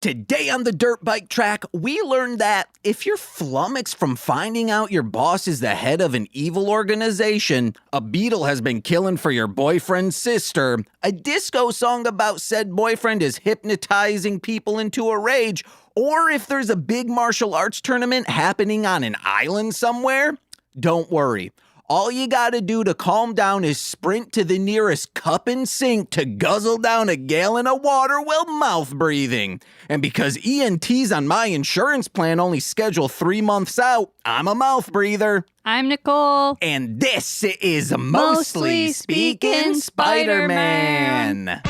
Today on the Dirt Bike Track, we learned that if you're flummoxed from finding out your boss is the head of an evil organization, a beetle has been killing for your boyfriend's sister, a disco song about said boyfriend is hypnotizing people into a rage, or if there's a big martial arts tournament happening on an island somewhere, don't worry. All you gotta do to calm down is sprint to the nearest cup and sink to guzzle down a gallon of water while mouth breathing. And because ENTs on my insurance plan only schedule 3 months out, I'm a mouth breather. I'm Nicole. And this is Mostly Speaking Spider-Man.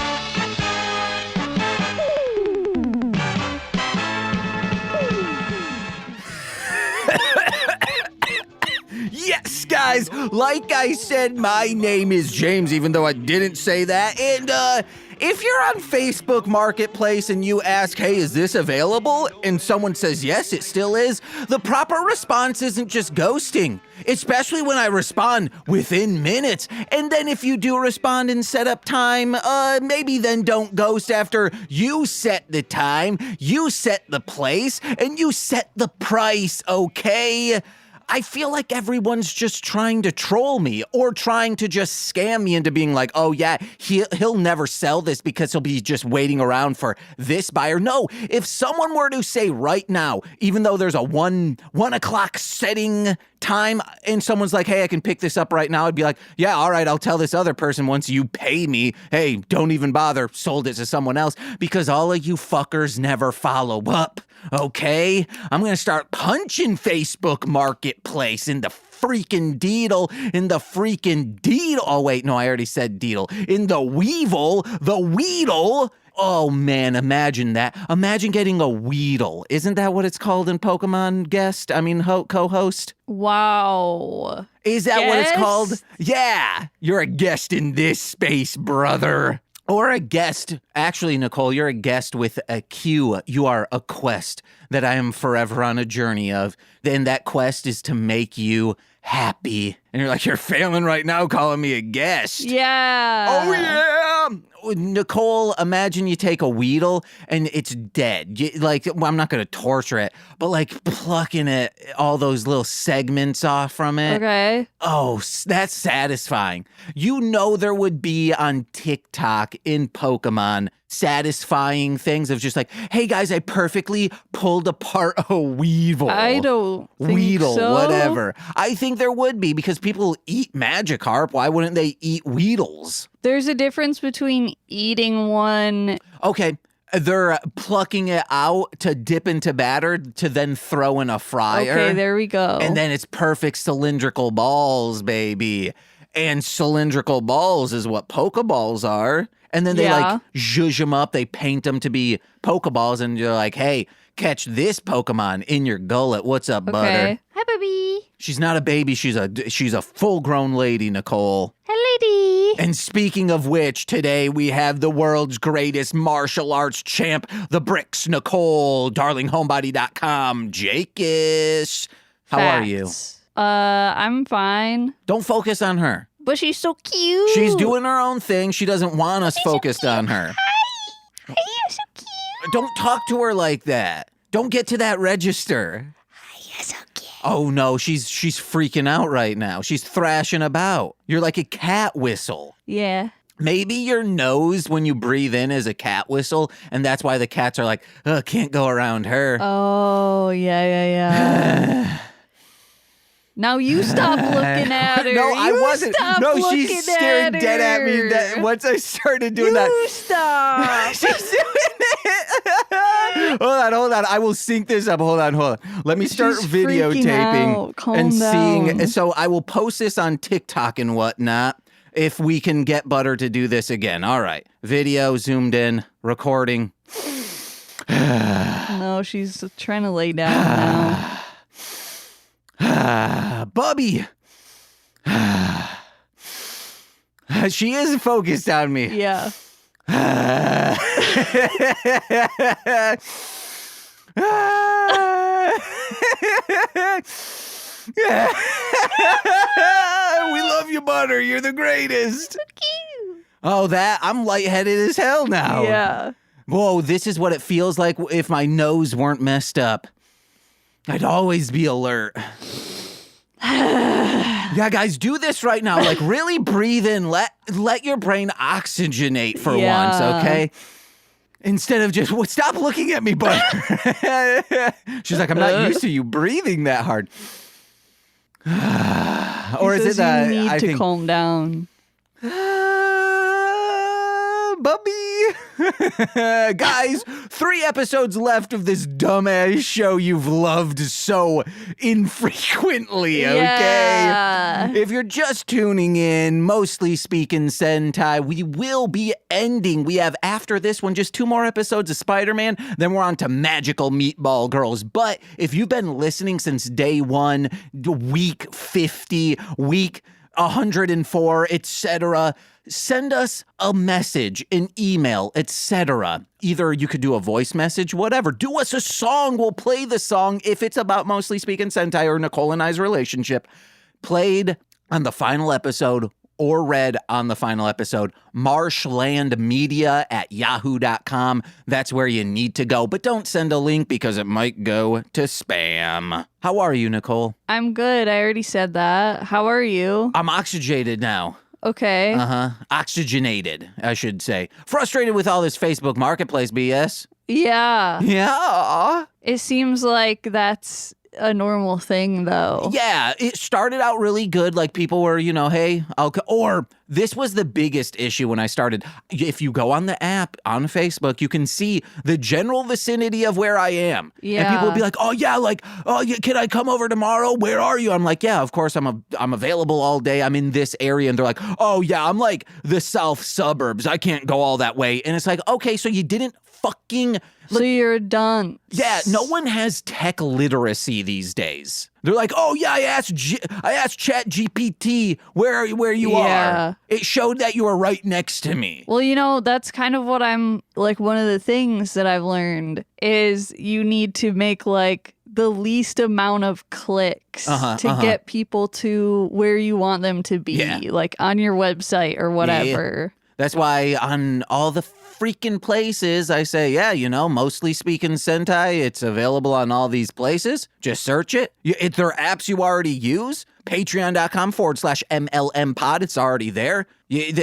Yes, guys, like I said, my name is James, even though I didn't say that. And if you're on Facebook Marketplace and you ask, hey, is this available? And someone says, yes, it still is. The proper response isn't just ghosting, especially when I respond within minutes. And then if you do respond and set up time, maybe then don't ghost after you set the time, you set the place, and you set the price, okay? I feel like everyone's just trying to troll me or trying to just scam me into being like, oh yeah, he'll never sell this because he'll be just waiting around for this buyer. No, if someone were to say right now, even though there's a 1 o'clock setting time and someone's like, hey, I can pick this up right now, I'd be like, yeah, all right, I'll tell this other person once you pay me, hey, don't even bother, sold it to someone else, because all of you fuckers never follow up. Okay, I'm gonna start punching Facebook Marketplace in the freaking deedle, Oh wait, no, I already said deedle. In the Weedle. Oh man, imagine that. Imagine getting a Weedle. Isn't that what it's called in Pokemon co-host? Wow. Is that what it's called? Yeah, you're a guest in this space, brother. Or a guest. Actually, Nicole, you're a guest with a Q. You are a quest that I am forever on a journey of. Then that quest is to make you happy. And you're like, you're failing right now calling me a guest. Yeah. Oh, yeah. Nicole, imagine you take a Weedle and it's dead. I'm not going to torture it, but like plucking it, all those little segments off from it. Okay. Oh, that's satisfying. You know there would be on TikTok in Pokemon satisfying things of just like, hey guys, I perfectly pulled apart a Weevil. I don't think Weedle, so. whatever. I think there would be because people eat Magikarp. Why wouldn't they eat Weedles? There's a difference between eating one. Okay. They're plucking it out to dip into batter to then throw in a fryer. Okay, there we go. And then it's perfect cylindrical balls, baby. And cylindrical balls is what Pokeballs are. And then they zhuzh them up. They paint them to be Pokeballs. And you're like, hey, catch this Pokemon in your gullet. What's up, butter? Hi, baby. She's not a baby. She's a full-grown lady, Nicole. Hi, lady. And speaking of which, today we have the world's greatest martial arts champ, the Bricks, Nicole, darlinghomebody.com, Jakeish. How are you? I'm fine. Don't focus on her. But she's so cute. She's doing her own thing. She doesn't want us focused on her. Hi, you're so cute. Don't talk to her like that. Don't get to that register. Hi, you're so cute. Oh no, she's freaking out right now. She's thrashing about. You're like a cat whistle. Yeah. Maybe your nose when you breathe in is a cat whistle, and that's why the cats are like, ugh, can't go around her. Oh, yeah. Now you stop looking at her. No, I wasn't. No, she's staring at dead at me. Once I started doing that. You stop. She's doing it. Hold on. I will sync this up. Hold on. Let me start She's videotaping and down. seeing. So I will post this on TikTok and whatnot if we can get Butter to do this again. All right. Video zoomed in, recording. No, she's trying to lay down now. Bubby. She is focused on me. Yeah. We love you, Butter. You're the greatest. So cute. Oh, I'm lightheaded as hell now. Yeah. Whoa, this is what it feels like if my nose weren't messed up. I'd always be alert. Yeah, guys, do this right now. Like, really breathe in. Let your brain oxygenate for once, okay? Instead of just, stop looking at me, Butter. She's like, I'm not used to you breathing that hard. Or is it that you need I to think, calm down? Bubby. Guys, 3 episodes left of this dumbass show you've loved so infrequently, okay? Yeah. If you're just tuning in, Mostly Speaking Sentai, we will be ending. We have, after this one, just 2 more episodes of Spider-Man, then we're on to Magical Meatball Girls. But if you've been listening since day 1, week 50, week 104, etc., send us a message, an email, etc. Either you could do a voice message, whatever. Do us a song. We'll play the song if it's about Mostly Speaking Sentai or Nicole and I's relationship. Played on the final episode or read on the final episode. marshlandmedia@yahoo.com. That's where you need to go. But don't send a link because it might go to spam. How are you, Nicole? I'm good. I already said that. How are you? I'm oxygenated now. Okay. Oxygenated, I should say. Frustrated with all this Facebook Marketplace BS. Yeah. Yeah. It seems like that's a normal thing, though. Yeah, it started out really good. Like people were, hey, or this was the biggest issue when I started. If you go on the app on Facebook, you can see the general vicinity of where I am. Yeah. And people will be like, oh yeah, can I come over tomorrow? Where are you? I'm like, yeah, of course I'm available all day. I'm in this area. And they're like, oh yeah, I'm like the south suburbs. I can't go all that way. And it's like, okay, so you didn't fucking... So you're done. Yeah, no one has tech literacy these days. They're like, oh yeah, I asked Chat GPT where you are. It showed that you were right next to me. Well, that's kind of what I'm like. One of the things that I've learned is you need to make like the least amount of clicks to get people to where you want them to be, like on your website or whatever. Yeah. That's why on all the freaking places I say, Mostly Speaking Sentai, it's available on all these places. Just search it. If there are apps you already use, patreon.com/MLM pod, it's already there.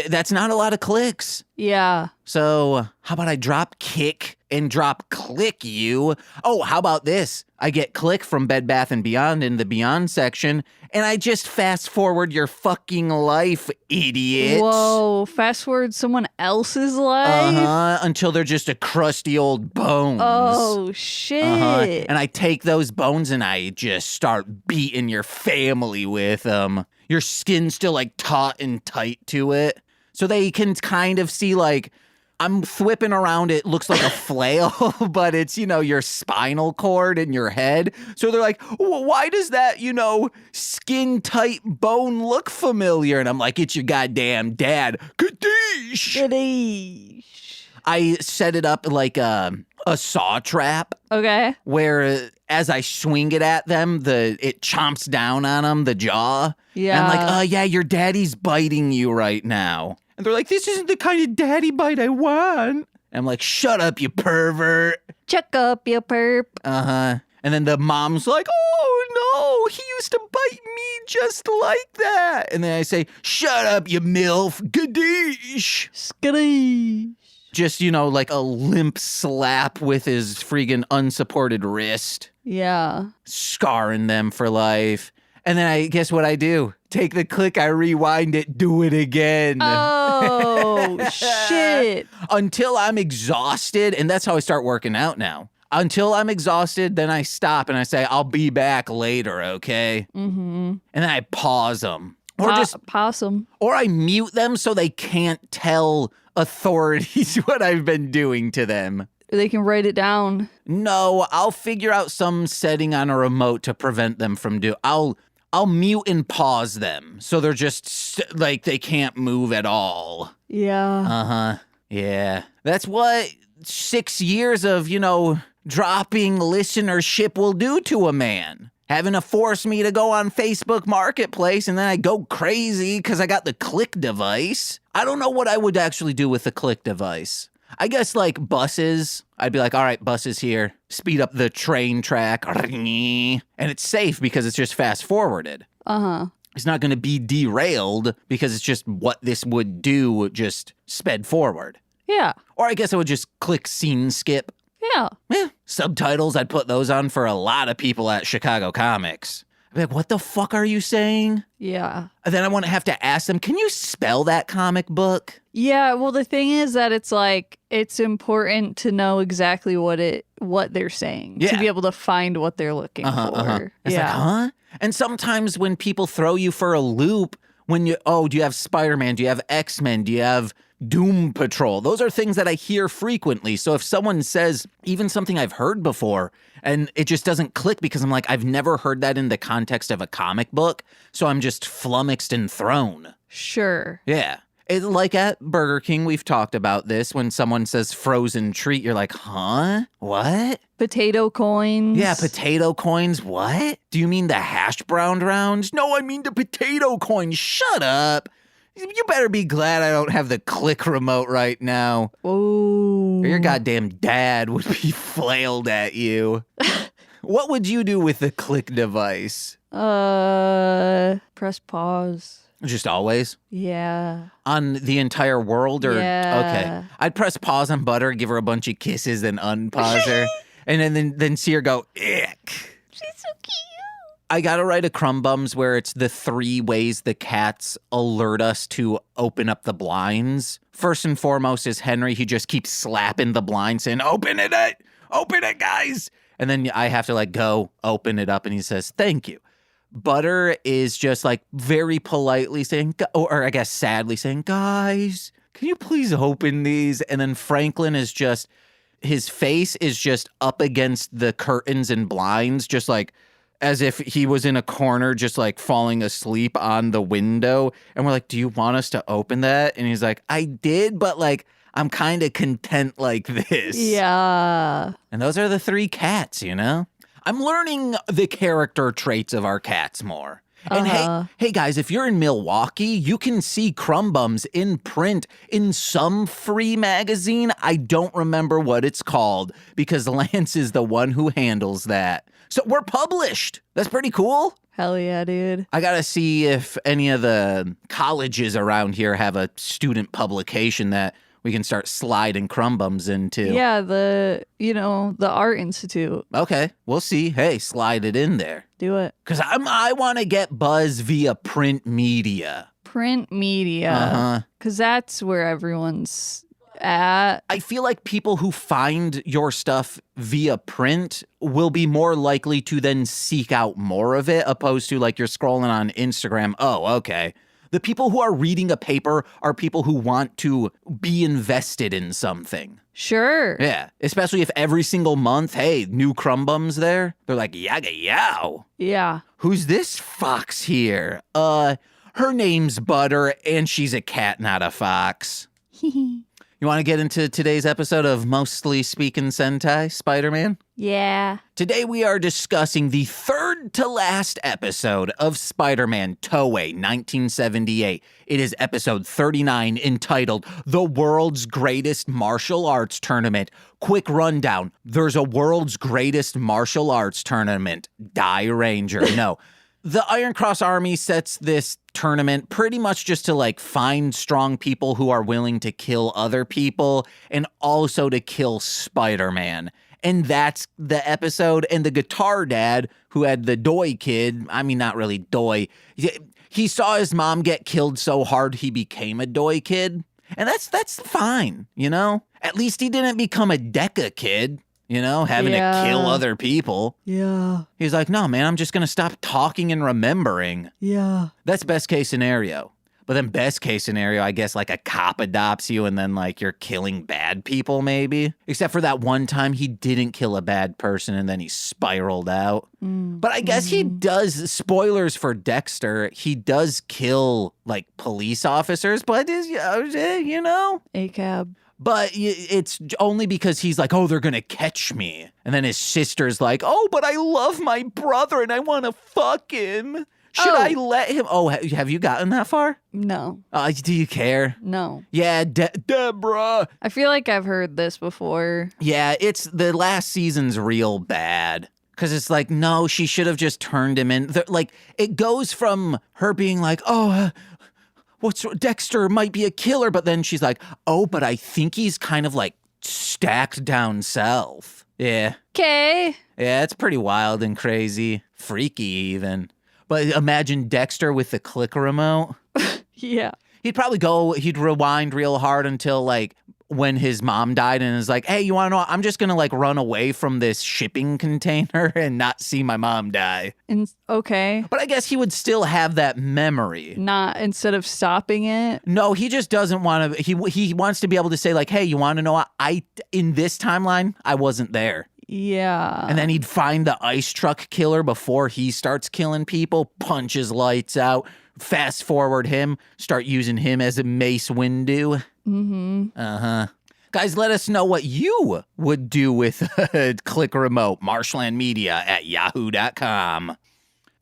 That's not a lot of clicks. Yeah. So how about I drop kick and drop click you? Oh, how about this? I get click from Bed Bath & Beyond in the Beyond section, and I just fast forward your fucking life, idiot. Whoa, fast forward someone else's life? Until they're just a crusty old bones. Oh, shit. And I take those bones and I just start beating your family with them. Your skin's still like taut and tight to it. So they can kind of see like, I'm whipping around, it looks like a flail, but it's, your spinal cord in your head. So they're like, why does that, skin tight bone look familiar? And I'm like, it's your goddamn dad. Kadoosh! Kadoosh. I set it up like a saw trap. Okay. Where as I swing it at them, it chomps down on them, the jaw. Yeah. And I'm like, yeah, your daddy's biting you right now. And they're like, this isn't the kind of daddy bite I want. And I'm like, shut up, you pervert. Chuck up, you perp. And then the mom's like, oh no, he used to bite me just like that. And then I say, shut up, you MILF. Gadoosh. Skadoosh. Just, like a limp slap with his freaking unsupported wrist. Yeah. Scarring them for life. And then I guess what I do? Take the click, I rewind it, do it again. Oh, shit. Until I'm exhausted, and that's how I start working out now. Until I'm exhausted, then I stop and I say, I'll be back later, okay? Mm-hmm. And then I pause them. Or possum. Or I mute them so they can't tell authorities what I've been doing to them. They can write it down. No, I'll figure out some setting on a remote to prevent them from I'll mute and pause them so they're just like they can't move at all. Yeah. Yeah. That's what 6 years of, dropping listenership will do to a man. Having to force me to go on Facebook Marketplace and then I go crazy because I got the click device. I don't know what I would actually do with the click device. I guess like buses, I'd be like, all right, buses here, speed up the train track, and it's safe because it's just fast forwarded. It's not going to be derailed because it's just what this would do, just sped forward. Yeah. Or I guess I would just click scene skip. Yeah. Yeah. Subtitles, I'd put those on for a lot of people at Chicago Comics. I'd be like, what the fuck are you saying? Yeah. And then I wouldn't have to ask them, can you spell that comic book? Yeah, well, the thing is that it's like, it's important to know exactly what they're saying to be able to find what they're looking for. It's like, huh? And sometimes when people throw you for a loop, do you have Spider-Man? Do you have X-Men? Do you have Doom Patrol? Those are things that I hear frequently. So if someone says even something I've heard before and it just doesn't click because I'm like, I've never heard that in the context of a comic book, so I'm just flummoxed and thrown. Sure. Yeah. Like at Burger King, we've talked about this. When someone says frozen treat, you're like, huh? What? Potato coins. Yeah, potato coins. What? Do you mean the hash brown rounds? No, I mean the potato coins. Shut up. You better be glad I don't have the click remote right now. Oh. Or your goddamn dad would be flailed at you. What would you do with the click device? Press pause. Just always? Yeah. On the entire world? Or yeah. Okay. I'd press pause on Butter, give her a bunch of kisses, then unpause her. And then see her go, ick. She's so cute. I gotta write a Crumb Bums where it's the 3 ways the cats alert us to open up the blinds. First and foremost is Henry. He just keeps slapping the blind saying, open it, guys. And then I have to like go open it up and he says, thank you. Butter is just like very politely saying, or I guess sadly saying, guys, can you please open these? And then Franklin is just, his face is just up against the curtains and blinds, just like as if he was in a corner, just like falling asleep on the window. And we're like, do you want us to open that? And he's like, I did, but like, I'm kind of content like this. Yeah. And those are the 3 cats, you know? I'm learning the character traits of our cats more. And hey guys, if you're in Milwaukee, you can see Crumb Bums in print in some free magazine. I don't remember what it's called because Lance is the one who handles that. So we're published. That's pretty cool. Hell yeah, dude. I gotta see if any of the colleges around here have a student publication that we can start sliding Crumb Bums into. Yeah, the Art Institute. Okay, we'll see. Hey, slide it in there. Do it. Because I want to get buzz via print media. Print media. Because that's where everyone's at. I feel like people who find your stuff via print will be more likely to then seek out more of it, opposed to like you're scrolling on Instagram. Oh, okay. The people who are reading a paper are people who want to be invested in something. Sure. Yeah. Especially if every single month, hey, new Crumb Bums there. They're like, yaga yow. Yeah. Who's this fox here? Her name's Butter and she's a cat, not a fox. You want to get into today's episode of Mostly Speaking Sentai, Spider-Man? Yeah. Today we are discussing the third to last episode of Spider-Man Toei 1978. It is episode 39 entitled The World's Greatest Martial Arts Tournament. Quick rundown. There's a World's Greatest Martial Arts Tournament. Die Ranger. No. The Iron Cross Army sets this tournament pretty much just to like find strong people who are willing to kill other people and also to kill Spider-Man. And that's the episode. And the guitar dad who had the Doi kid, I mean, not really Doi. He saw his mom get killed so hard he became a Doi kid. And that's fine, you know? At least he didn't become a Deca kid. You know, having to kill other people. Yeah. He's like, no, man, I'm just going to stop talking and remembering. Yeah. That's best case scenario. But then best case scenario, I guess, like a cop adopts you and then like you're killing bad people maybe. Except for that one time he didn't kill a bad person and then he spiraled out. But I guess he does, spoilers for Dexter, he does kill like police officers, but you know. ACAB. But it's only because he's like, oh, they're going to catch me. And then his sister's like, oh, but I love my brother and I want to fuck him. Should I let him? Oh, have you gotten that far? No. Do you care? No. Yeah, Deborah. I feel like I've heard this before. Yeah, it's the last season's real bad. Because it's like, no, she should have just turned him in. Like, it goes from her being like, Dexter might be a killer. But then she's like, oh, but I think he's kind of like stacked down south. Yeah. Okay. Yeah, it's pretty wild and crazy. Freaky even. But imagine Dexter with the click remote. Yeah. He'd rewind real hard until like when his mom died and is like, hey, you want to know, I'm just going to like run away from this shipping container and not see my mom die. Okay. But I guess he would still have that memory. Not instead of stopping it. No, he just doesn't want to. He wants to be able to say like, hey, you want to know, in this timeline, I wasn't there. Yeah. And then he'd find the ice truck killer before he starts killing people, punch his lights out, fast forward him, start using him as a Mace Windu. Mm-hmm. Uh-huh. Guys, let us know what you would do with a click remote. marshlandmedia@yahoo.com.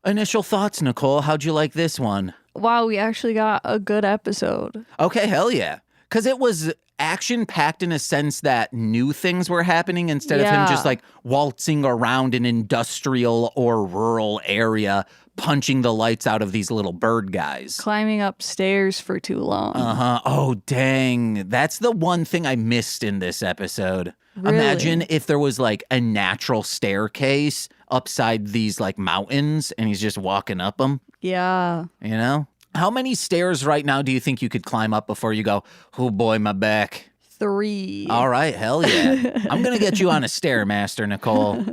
Initial thoughts, Nicole. How'd you like this one? Wow, we actually got a good episode. Okay, hell yeah. Because it was action-packed in a sense that new things were happening instead of him just like waltzing around an industrial or rural area punching the lights out of these little bird guys. Climbing up stairs for too long. Uh-huh. Oh, dang. That's the one thing I missed in this episode. Really? Imagine if there was like a natural staircase upside these like mountains and he's just walking up them. Yeah. You know? How many stairs right now do you think you could climb up before you go, oh boy, my back? 3. All right, hell yeah. I'm going to get you on a Stairmaster, Nicole.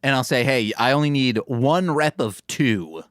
And I'll say, hey, I only need 1 rep of 2.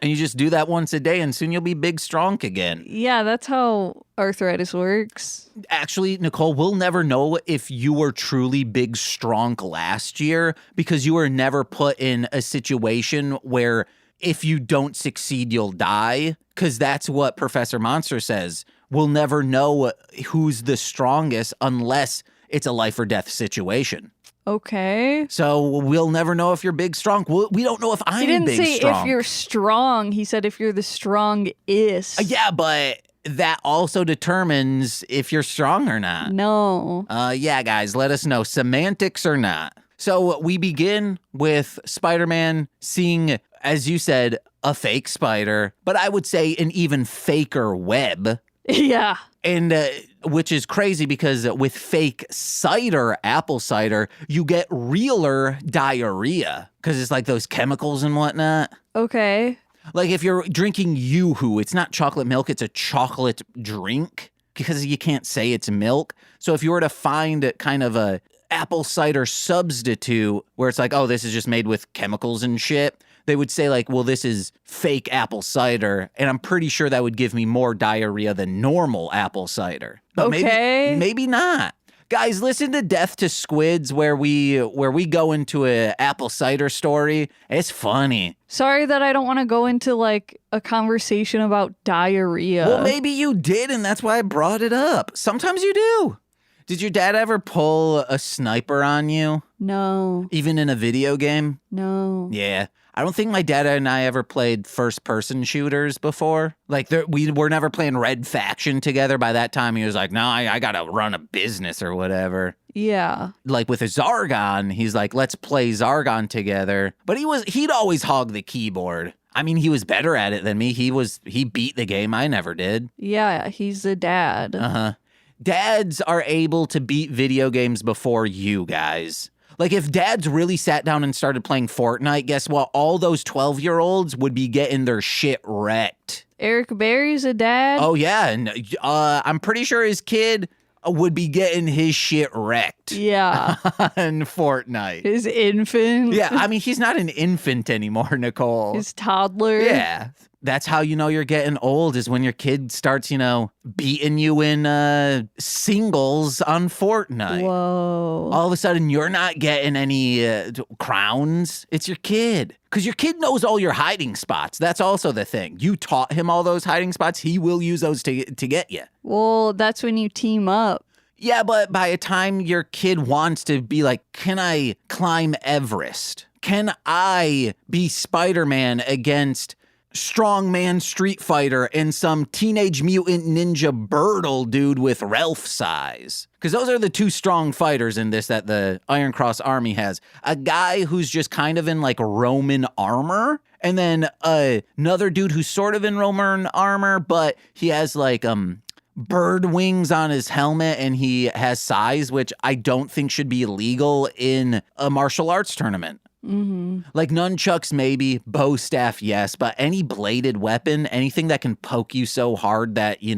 And you just do that once a day and soon you'll be big strong again. Yeah, that's how arthritis works. Actually, Nicole, we'll never know if you were truly big strong last year because you were never put in a situation where if you don't succeed, you'll die. Because that's what Professor Monster says. We'll never know who's the strongest unless it's a life or death situation. Okay. So we'll never know if you're big strong. We don't know if I'm big strong. He didn't say if you're strong. He said if you're the strongest. Yeah, but that also determines if you're strong or not. No. Yeah, guys, let us know. Semantics or not. So we begin with Spider-Man seeing, as you said, a fake spider, but I would say an even faker web. Yeah. And which is crazy because with fake cider, apple cider, you get realer diarrhea because it's like those chemicals and whatnot. Okay. Like if you're drinking Yoo-Hoo, it's not chocolate milk, it's a chocolate drink because you can't say it's milk. So if you were to find kind of a apple cider substitute where it's like, oh, this is just made with chemicals and shit, they would say like, well, this is fake apple cider. And I'm pretty sure that would give me more diarrhea than normal apple cider. But maybe not. Guys, listen to Death to Squids where we go into a apple cider story. It's funny. Sorry that I don't want to go into like a conversation about diarrhea. Well, maybe you did, and that's why I brought it up. Sometimes you do. Did your dad ever pull a sniper on you? No. Even in a video game? No. Yeah. I don't think my dad and I ever played first-person shooters before. Like, we were never playing Red Faction together. By that time, he was like, no, I got to run a business or whatever. Yeah. Like, with a Zargon, he's like, let's play Zargon together. But he'd always hog the keyboard. I mean, he was better at it than me. He beat the game. I never did. Yeah, he's a dad. Uh-huh. Dads are able to beat video games before you guys. Like, if dads really sat down and started playing Fortnite, guess what? All those 12-year-olds would be getting their shit wrecked. Eric Berry's a dad? Oh, yeah. And I'm pretty sure his kid would be getting his shit wrecked. Yeah. On Fortnite. His infant? Yeah, I mean, he's not an infant anymore, Nicole. His toddler? Yeah. That's how you know you're getting old is when your kid starts, beating you in singles on Fortnite. Whoa. All of a sudden, you're not getting any crowns. It's your kid. Because your kid knows all your hiding spots. That's also the thing. You taught him all those hiding spots. He will use those to get you. Well, that's when you team up. Yeah, but by the time your kid wants to be like, can I climb Everest? can I be Spider-Man against strongman Street Fighter and some Teenage Mutant Ninja Birtle dude with Ralph size? Because those are the two strong fighters in this that the Iron Cross Army has. A guy who's just kind of in like Roman armor, and then another dude who's sort of in Roman armor, but he has like bird wings on his helmet and he has size, which I don't think should be illegal in a martial arts tournament. Mm-hmm. Like nunchucks, maybe. Bow staff, yes. But any bladed weapon, anything that can poke you so hard that, you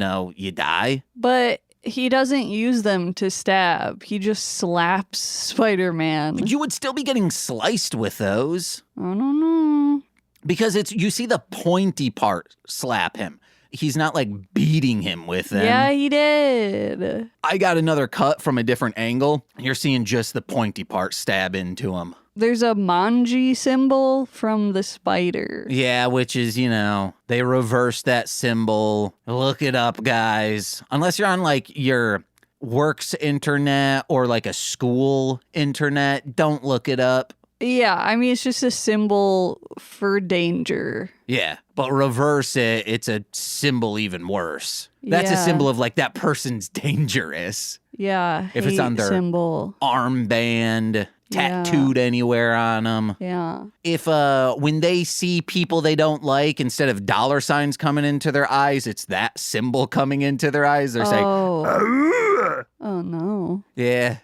die. But he doesn't use them to stab. He just slaps Spider-Man. You would still be getting sliced with those. I don't know. Because you see the pointy part slap him. He's not like beating him with them. Yeah, he did. I got another cut from a different angle. You're seeing just the pointy part stab into him. There's a manji symbol from the spider. Yeah, which is, they reversed that symbol. Look it up, guys. Unless you're on like your work's internet or like a school internet, don't look it up. Yeah, I mean, it's just a symbol for danger. Yeah, but reverse it, it's a symbol even worse. That's a symbol of like that person's dangerous. Yeah, if it's on their symbol. Armband, tattooed anywhere on them. Yeah. If when they see people they don't like, instead of dollar signs coming into their eyes, it's that symbol coming into their eyes. They're saying, "Ugh." Oh no. Yeah.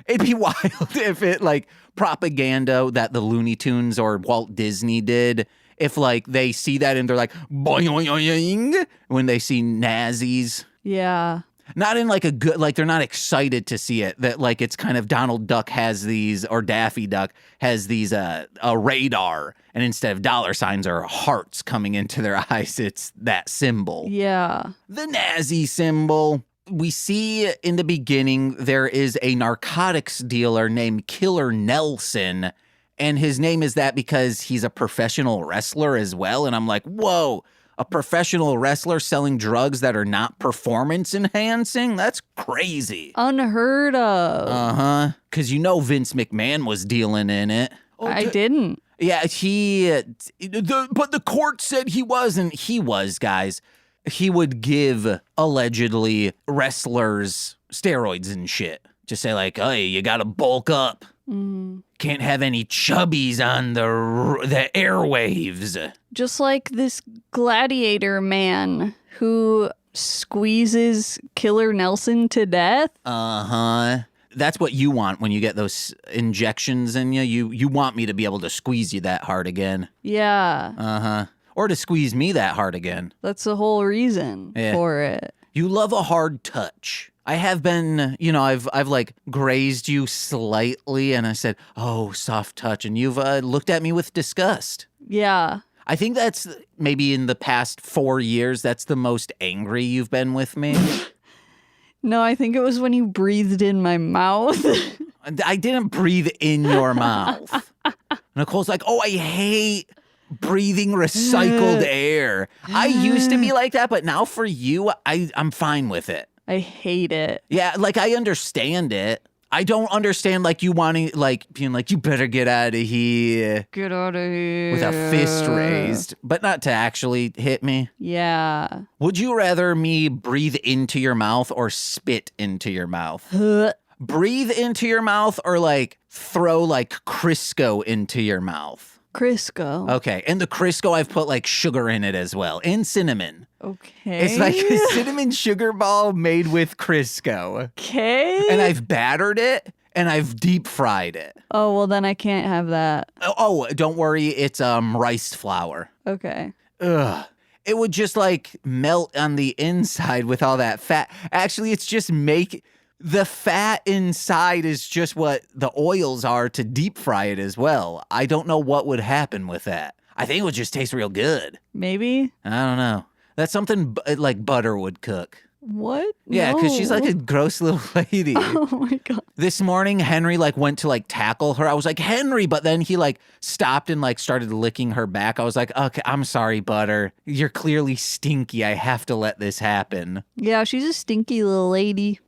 It'd be wild if it like propaganda that the Looney Tunes or Walt Disney did. If like they see that and they're like boing when they see Nazis. Yeah. Not in like a good, like they're not excited to see it. That like it's kind of Donald Duck has these, or Daffy Duck has these, a radar. And instead of dollar signs or hearts coming into their eyes, it's that symbol. Yeah. The Nazi symbol. We see in the beginning there is a narcotics dealer named Killer Nelson. And his name is that because he's a professional wrestler as well. And I'm like, whoa. A professional wrestler selling drugs that are not performance enhancing? That's crazy. Unheard of. Uh-huh. Because Vince McMahon was dealing in it. I didn't. Yeah, but the court said he wasn't. He was, guys. He would give, allegedly, wrestlers steroids and shit. Just say like, hey, you gotta bulk up. Mm. Can't have any chubbies on the airwaves. Just like this gladiator man who squeezes Killer Nelson to death. Uh-huh. That's what you want when you get those injections in you. You want me to be able to squeeze you that hard again. Yeah. Uh-huh. Or to squeeze me that hard again. That's the whole reason for it. You love a hard touch. I have been, I've like grazed you slightly and I said, oh, soft touch. And you've looked at me with disgust. Yeah. I think that's maybe in the past 4 years, that's the most angry you've been with me. No, I think it was when you breathed in my mouth. I didn't breathe in your mouth. Nicole's like, oh, I hate breathing recycled air. I used to be like that, but now for you, I'm fine with it. I hate it. Yeah, like I understand it. I don't understand like you wanting, like being like, you better get out of here. Get out of here. With a fist raised, but not to actually hit me. Yeah. Would you rather me breathe into your mouth or spit into your mouth? Breathe into your mouth or like throw like Crisco into your mouth? Crisco. Okay, and the Crisco I've put like sugar in it as well, and cinnamon. Okay. It's like a cinnamon sugar ball made with Crisco. Okay. And I've battered it and I've deep fried it. Oh, well then I can't have that. Oh, don't worry, it's rice flour. Okay. Ugh. It would just like melt on the inside with all that fat. Actually, it's just the fat inside is just what the oils are to deep fry it as well. I don't know what would happen with that. I think it would just taste real good. Maybe. I don't know. That's something like butter would cook. What? Yeah, because she's like a gross little lady. Oh my God. This morning, Henry like went to like tackle her. I was like, Henry, but then he like stopped and like started licking her back. I was like, okay, I'm sorry, Butter. You're clearly stinky. I have to let this happen. Yeah, she's a stinky little lady.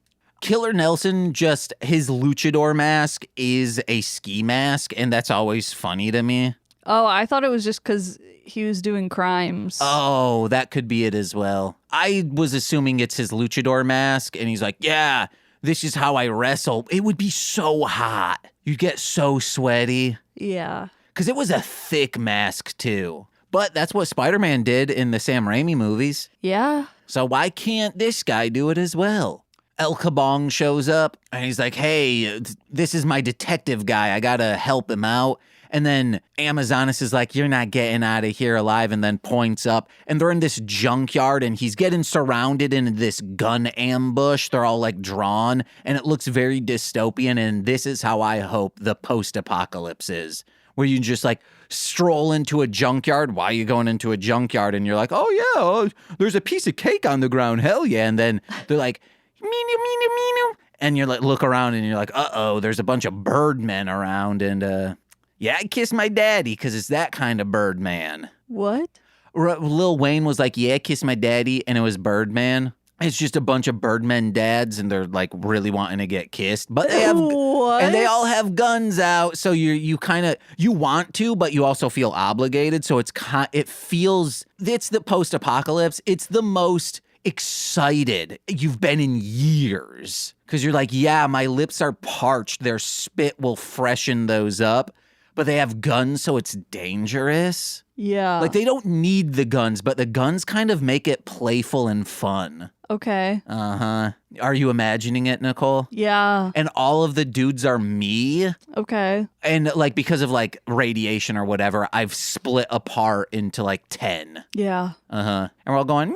Killer Nelson, just his luchador mask is a ski mask, and that's always funny to me. Oh, I thought it was just because he was doing crimes. Oh, that could be it as well. I was assuming it's his luchador mask, and he's like, yeah, this is how I wrestle. It would be so hot. You'd get so sweaty. Yeah. Because it was a thick mask, too. But that's what Spider-Man did in the Sam Raimi movies. Yeah. So why can't this guy do it as well? El Kabong shows up, and he's like, hey, this is my detective guy. I gotta help him out. And then Amazonas is like, you're not getting out of here alive, and then points up. And they're in this junkyard, and he's getting surrounded in this gun ambush. They're all, like, drawn, and it looks very dystopian, and this is how I hope the post-apocalypse is. Where you just, like, stroll into a junkyard. Why are you going into a junkyard? And you're like, oh, yeah, there's a piece of cake on the ground. Hell yeah. And then they're like, meenu. And you're like, look around, and you're like, uh-oh, there's a bunch of birdmen around, and, yeah, I kiss my daddy because it's that kind of Birdman. What? Lil Wayne was like, yeah, kiss my daddy, and it was Birdman. It's just a bunch of Birdmen dads, and they're like really wanting to get kissed, but they have, what? and they all have guns out. So you kind of want to, but you also feel obligated. So it's the post-apocalypse. It's the most excited you've been in years because you're like, yeah, my lips are parched. Their spit will freshen those up. But they have guns, so it's dangerous. Yeah. Like, they don't need the guns, but the guns kind of make it playful and fun. Okay. Uh-huh. Are you imagining it, Nicole? Yeah. And all of the dudes are me. Okay. And, like, because of, like, radiation or whatever, I've split apart into, like, 10. Yeah. Uh-huh. And we're all going, meeno.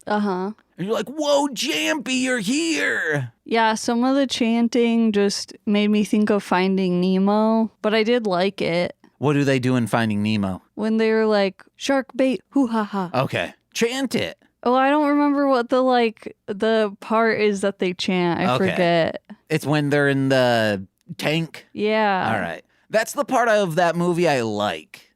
Uh-huh. And you're like, whoa, Jampy, you're here. Yeah, some of the chanting just made me think of Finding Nemo, but I did like it. What do they do in Finding Nemo? When they were like, shark bait, hoo-ha-ha. Okay. Chant it. Oh, I don't remember what the part is that they chant. I forget. It's when they're in the tank? Yeah. All right. That's the part of that movie I like.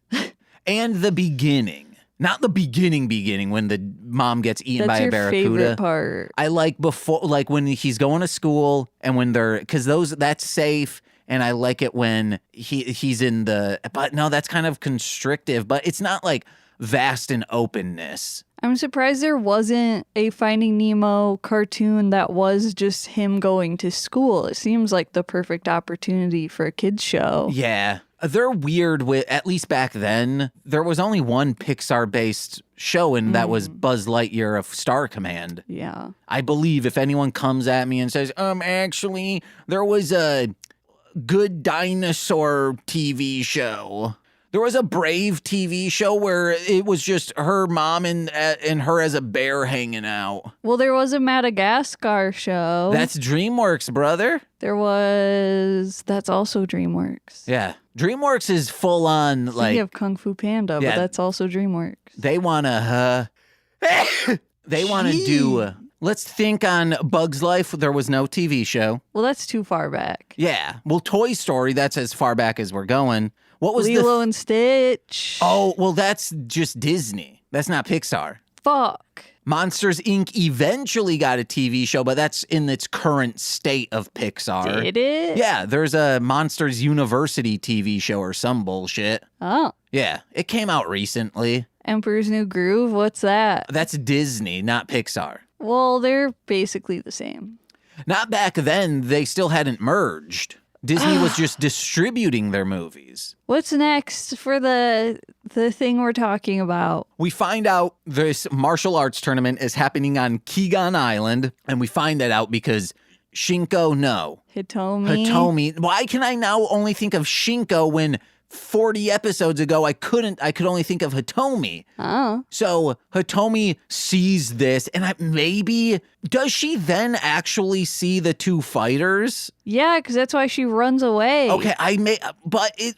And the beginning. Not the beginning when the mom gets eaten by a barracuda. That's your favorite part. I like before, like when he's going to school and when because that's safe. And I like it when he's in but no, that's kind of constrictive, but it's not like vast and openness. I'm surprised there wasn't a Finding Nemo cartoon that was just him going to school. It seems like the perfect opportunity for a kid's show. Yeah. They're weird with, at least back then, there was only one Pixar-based show, and that was Buzz Lightyear of Star Command. Yeah. I believe if anyone comes at me and says, actually, there was a Good Dinosaur TV show. There was a Brave TV show where it was just her mom and her as a bear hanging out. Well, there was a Madagascar show. That's DreamWorks, brother. That's also DreamWorks. Yeah. DreamWorks is full on, like... You have Kung Fu Panda, yeah, but that's also DreamWorks. They want to, do... Let's think on Bug's Life. There was no TV show. Well, that's too far back. Yeah. Well, Toy Story, that's as far back as we're going. What was Lilo and Stitch? Oh, well, that's just Disney. That's not Pixar. Fuck. Monsters, Inc. eventually got a TV show, but that's in its current state of Pixar. Did it? Yeah, there's a Monsters University TV show or some bullshit. Oh. Yeah, it came out recently. Emperor's New Groove? What's that? That's Disney, not Pixar. Well, they're basically the same. Not back then. They still hadn't merged. Disney was just distributing their movies. What's next for the thing we're talking about? We find out this martial arts tournament is happening on Keegan Island, and we find that out because Hitomi. Why can I now only think of Shinko when 40 episodes ago I could only think of Hitomi? Oh. So Hitomi sees this, and does she then actually see the two fighters? Yeah, because that's why she runs away. Okay,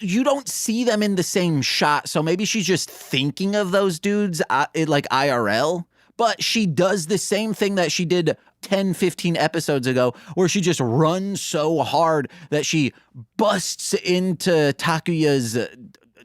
you don't see them in the same shot, so maybe she's just thinking of those dudes like IRL. But she does the same thing that she did 10, 15 episodes ago, where she just runs so hard that she busts into Takuya's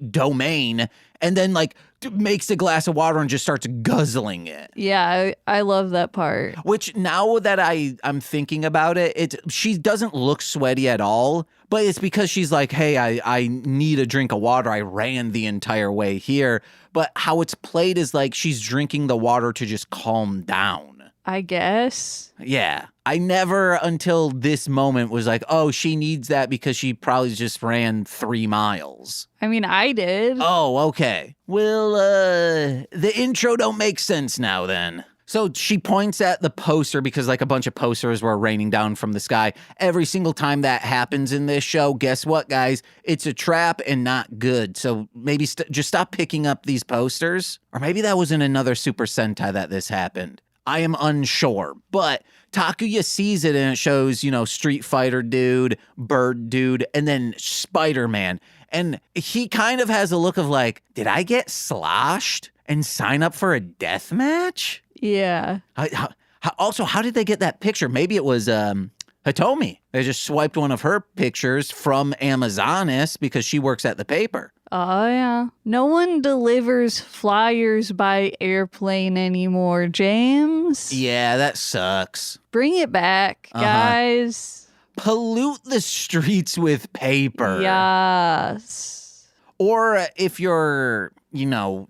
domain and then like makes a glass of water and just starts guzzling it. Yeah, I love that part. Which now that I'm thinking about it, she doesn't look sweaty at all, but it's because she's like, hey, I need a drink of water. I ran the entire way here. But how it's played is like she's drinking the water to just calm down. I guess. Yeah. I never until this moment was like, oh, she needs that because she probably just ran 3 miles. I mean, I did. Oh, okay. Well, the intro don't make sense now then. So she points at the poster because like a bunch of posters were raining down from the sky. Every single time that happens in this show, guess what, guys? It's a trap and not good. So maybe just stop picking up these posters. Or maybe that was in another Super Sentai that this happened. I am unsure, but Takuya sees it and it shows, Street Fighter dude, Bird dude, and then Spider-Man. And he kind of has a look of like, did I get sloshed and sign up for a death match? Yeah. How did they get that picture? Maybe it was Hitomi. They just swiped one of her pictures from Amazonas because she works at the paper. Oh, yeah. No one delivers flyers by airplane anymore, James. Yeah, that sucks. Bring it back, guys. Pollute the streets with paper. Yes. Or if you're,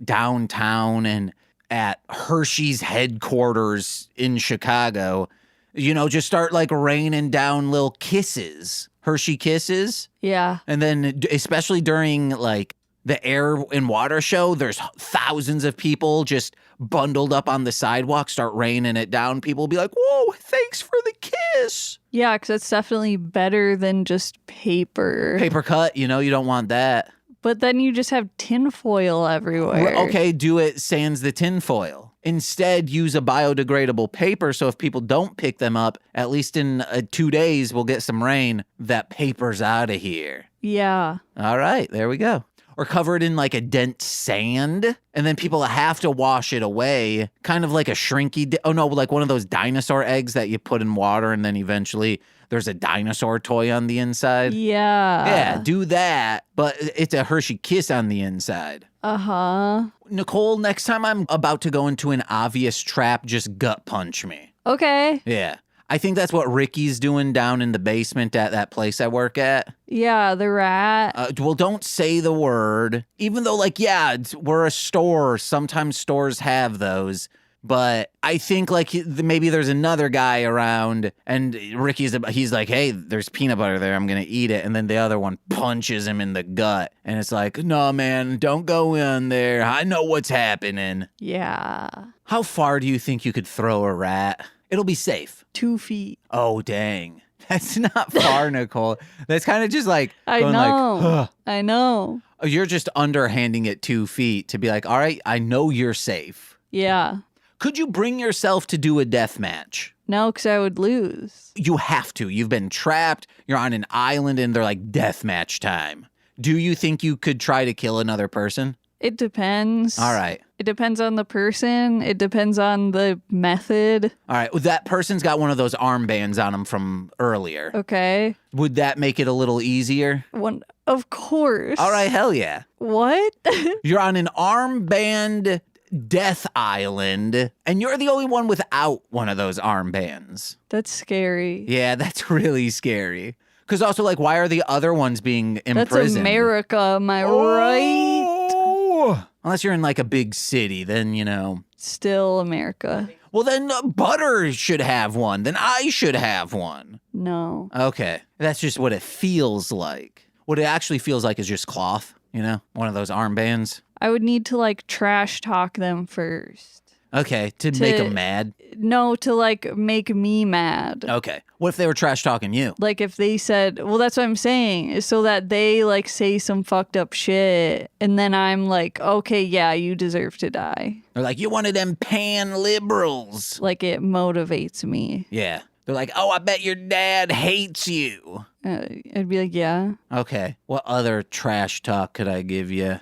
downtown and at Hershey's headquarters in Chicago, just start like raining down little kisses. Hershey Kisses. Yeah. And then especially during like the air and water show, there's thousands of people just bundled up on the sidewalk, start raining it down. People will be like, whoa, thanks for the kiss. Yeah, because it's definitely better than just paper. Paper cut, you don't want that. But then you just have tinfoil everywhere. Okay, do it sans the tinfoil. Instead, use a biodegradable paper so if people don't pick them up, at least in 2 days, we'll get some rain. That paper's out of here. Yeah. All right, there we go. Or cover it in like a dense sand, and then people have to wash it away, kind of like a shrinky... like one of those dinosaur eggs that you put in water, and then eventually there's a dinosaur toy on the inside. Yeah. Yeah, do that, but it's a Hershey Kiss on the inside. Uh-huh. Nicole, next time I'm about to go into an obvious trap, just gut punch me. Okay. Yeah. I think that's what Ricky's doing down in the basement at that place I work at. Yeah, the rat. Well, don't say the word. Even though, we're a store. Sometimes stores have those. But I think, maybe there's another guy around, and he's like, hey, there's peanut butter there. I'm going to eat it. And then the other one punches him in the gut. And it's like, no, man, don't go in there. I know what's happening. Yeah. How far do you think you could throw a rat? It'll be safe. 2 feet. Oh, dang. That's not far, Nicole. That's kind of just like I going know. I know. Oh, you're just underhanding it 2 feet to be like, all right, I know you're safe. Yeah. Could you bring yourself to do a death match? No, because I would lose. You have to. You've been trapped. You're on an island and they're like death match time. Do you think you could try to kill another person? It depends. All right. It depends on the person. It depends on the method. All right. Well, that person's got one of those armbands on them from earlier. Okay. Would that make it a little easier? Of course. All right. Hell yeah. What? You're on an armband death island, and you're the only one without one of those armbands. That's scary. Yeah, that's really scary. Because also, why are the other ones being imprisoned? That's America, am I right? Unless you're in, a big city, then, Still America. Well, then Butter should have one. Then I should have one. No. Okay. That's just what it feels like. What it actually feels like is just cloth, one of those armbands. I would need to trash talk them first. Okay, to make them mad? No, to make me mad. Okay. What if they were trash talking you? If they said, well, that's what I'm saying, is so that they say some fucked up shit, and then I'm like, okay, yeah, you deserve to die. They're like, you one of them pan liberals. It motivates me. Yeah. They're like, oh, I bet your dad hates you. I'd be like, yeah. Okay. What other trash talk could I give you?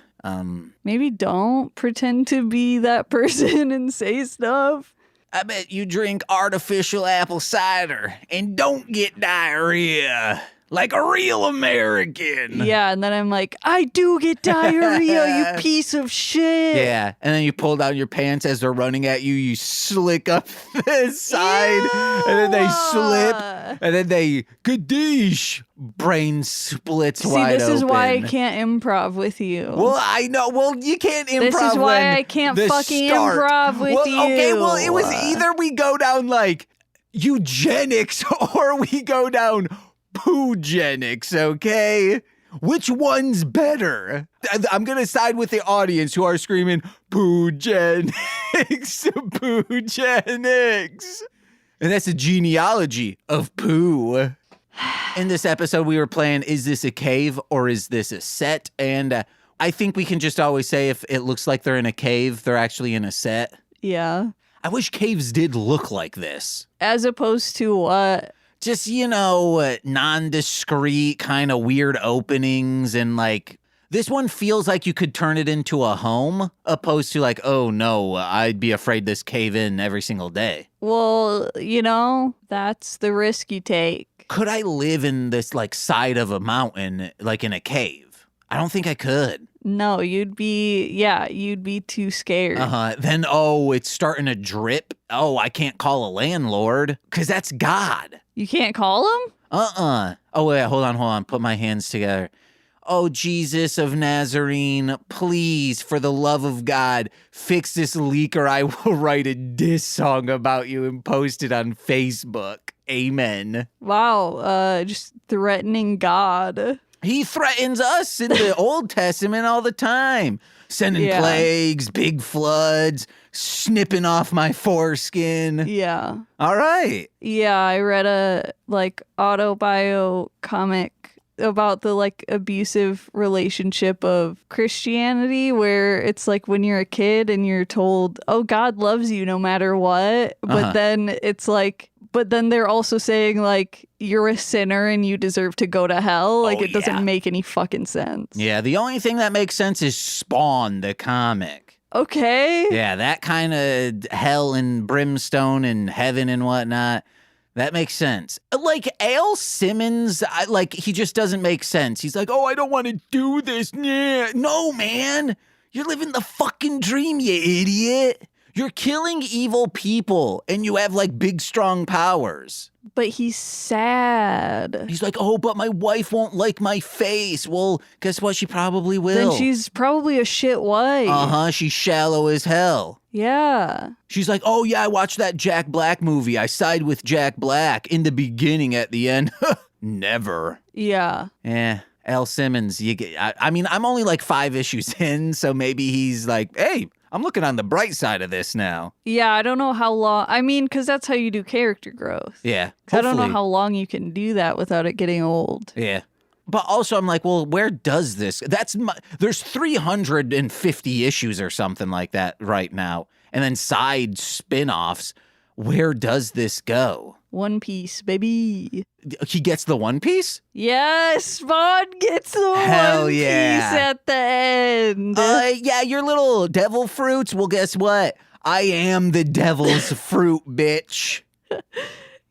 Maybe don't pretend to be that person and say stuff. I bet you drink artificial apple cider and don't get diarrhea. like a real American. Yeah, and then I'm like, I do get diarrhea, you piece of shit. Yeah, and then you pull down your pants as they're running at you. You slick up the side, and then they slip, and then they kadoosh. Brain splits wide open. See, this is why I can't improv with you. Well, I know. Well, you can't improv. This is why I can't fucking improv with you. Okay, well, it was either we go down like eugenics or we go down poogenics, okay? Which one's better? I'm going to side with the audience who are screaming, poogenics, poogenics. And that's the genealogy of poo. In this episode, we were playing, is this a cave or is this a set? And I think we can just always say if it looks like they're in a cave, they're actually in a set. Yeah. I wish caves did look like this. As opposed to what? Just, nondescript kind of weird openings. And like, this one feels like you could turn it into a home opposed to like, oh no, I'd be afraid this cave in every single day. Well, that's the risk you take. Could I live in this like side of a mountain, like in a cave? I don't think I could. No, you'd be too scared. Then, it's starting to drip. Oh, I can't call a landlord because that's God. You can't call him? Oh, wait, hold on. Put my hands together. Oh, Jesus of Nazarene, please, for the love of God, fix this leak or I will write a diss song about you and post it on Facebook. Amen. Wow, just threatening God. He threatens us in the Old Testament all the time. Sending plagues, big floods, snipping off my foreskin. Yeah. All right. Yeah, I read a autobio comic about the abusive relationship of Christianity where it's like when you're a kid and you're told, oh, God loves you no matter what. But then it's like, but then they're also saying like, you're a sinner and you deserve to go to hell. Like, it doesn't make any fucking sense. Yeah, the only thing that makes sense is Spawn, the comic. Okay. Yeah, that kind of hell and brimstone and heaven and whatnot. That makes sense. Like, Al Simmons, he just doesn't make sense. He's like, oh, I don't want to do this. Nah. No, man. You're living the fucking dream, you idiot. You're killing evil people, and you have, big, strong powers. But he's sad. He's like, oh, but my wife won't like my face. Well, guess what? She probably will. Then she's probably a shit wife. She's shallow as hell. Yeah. She's like, oh, yeah, I watched that Jack Black movie. I side with Jack Black in the beginning, at the end. Never. Yeah. Al Simmons, I'm only 5 issues in, so maybe he's like, hey, I'm looking on the bright side of this now. Yeah, I don't know how long. because that's how you do character growth. Yeah. I don't know how long you can do that without it getting old. Yeah. But also I'm like, well, where does this? There's 350 issues or something like that right now. And then side spin-offs. Where does this go? One Piece, baby. He gets the One Piece? Yes, Spawn gets the Hell One Piece at the end. Yeah, your little devil fruits. Well, guess what? I am the devil's fruit, bitch.